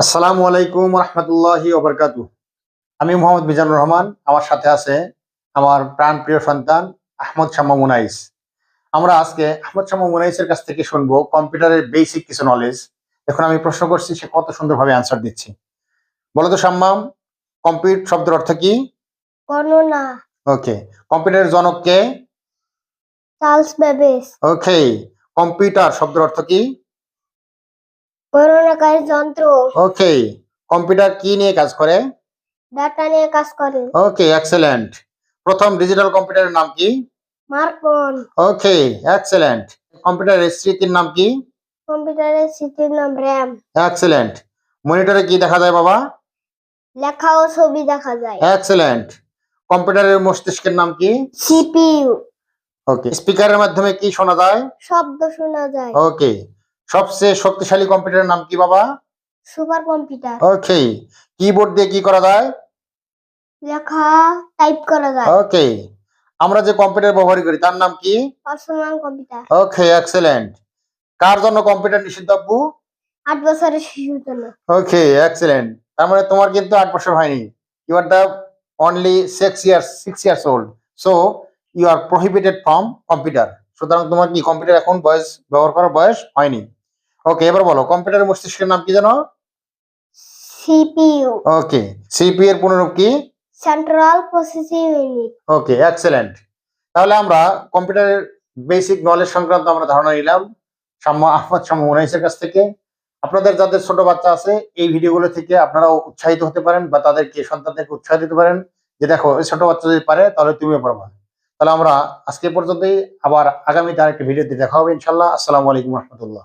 আসসালামু আলাইকুম রহমতুল্লাহি ওবরকাতু। আমি মোহাম্মদ মিজানুর রহমান। আমার সাথে আছে আমার প্রাণ প্রিয় সন্তান আহমদ শামা মুনাইস। আমরা আজকে আহমদ শামা মুনাইসের কাছ থেকে শুনবো কম্পিউটারের বেসিক কিছু নলেজ। এখন আমি প্রশ্ন করছি, সে কত সুন্দরভাবে অ্যান্সার দিচ্ছে। বলো তো শাম্মাম, কম্পিউট শব্দের অর্থ কি? গণনা। ওকে। কম্পিউটারের জনক কে? Charles Babbage. ওকে। কম্পিউটার শব্দের অর্থ কি? গণনাকারী যন্ত্র। ওকে। কম্পিউটার কি নিয়ে কাজ করে? ডাটা নিয়ে কাজ করে। ওকে, এক্সেলেন্ট। প্রথম ডিজিটাল কম্পিউটারের নাম কি? মার্কন। ওকে, এক্সেলেন্ট। কম্পিউটারের স্মৃতির নাম কি? কম্পিউটারের স্মৃতির নাম র্যাম। এক্সেলেন্ট। মনিটরে কি দেখা যায় বাবা? লেখা ও ছবি দেখা যায়। এক্সেলেন্ট। কম্পিউটারের মস্তিষ্কের নাম কি? সিপিইউ। ওকে। স্পিকারের মাধ্যমে কি শোনা যায়? শব্দ শোনা যায়। ওকে। সবচেয়ে শক্তিশালী কম্পিউটারের নাম কি বাবা? Super computer. ওকে। কিবোর্ড দিয়ে কি করা যায়? লেখা টাইপ করা যায়। ওকে। আমরা যে কম্পিউটার ব্যবহার করি তার নাম কি? Personal computer. Okay, excellent. কার জন্য কম্পিউটার নিষিদ্ধ আব্বু? 8 বছরের শিশুর জন্য। Okay, excellent. তার মানে তোমার কিন্তু 8 বছর হয়নি। You are the only 6 years old. So you are prohibited from computer. সুতরাং তোমার কি কম্পিউটার এখন বয়স ব্যবহার করার বয়স হয়নি। ওকে, এবার বলো কম্পিউটারের মস্তিষ্কের নাম কি জানো? সিপিইউ। ওকে। সিপিইউ এর পুনরূপ কি? Central processing unit. Okay, excellent. তাহলে আমরা কম্পিউটারের বেসিক নলেজ সংক্রান্ত আমরা ধারণা নিলাম আহমদ শামা মুনাইসের কাছ থেকে। আপনাদের যাদের ছোট বাচ্চা আছে, এই ভিডিওগুলো থেকে আপনারাও উৎসাহিত হতে পারেন বা তাদেরকে সন্তানদেরকে উৎসাহ দিতে পারেন যে দেখো, এই ছোট বাচ্চা যদি পারে তাহলে তুমিও পারবা। তাহলে আমরা আজকে পর্যন্তই, আবার আগামীতে আরেকটা ভিডিওতে দেখা হবে ইনশাল্লাহ। আসসালামু আলাইকুম রহমতুল্লাহ।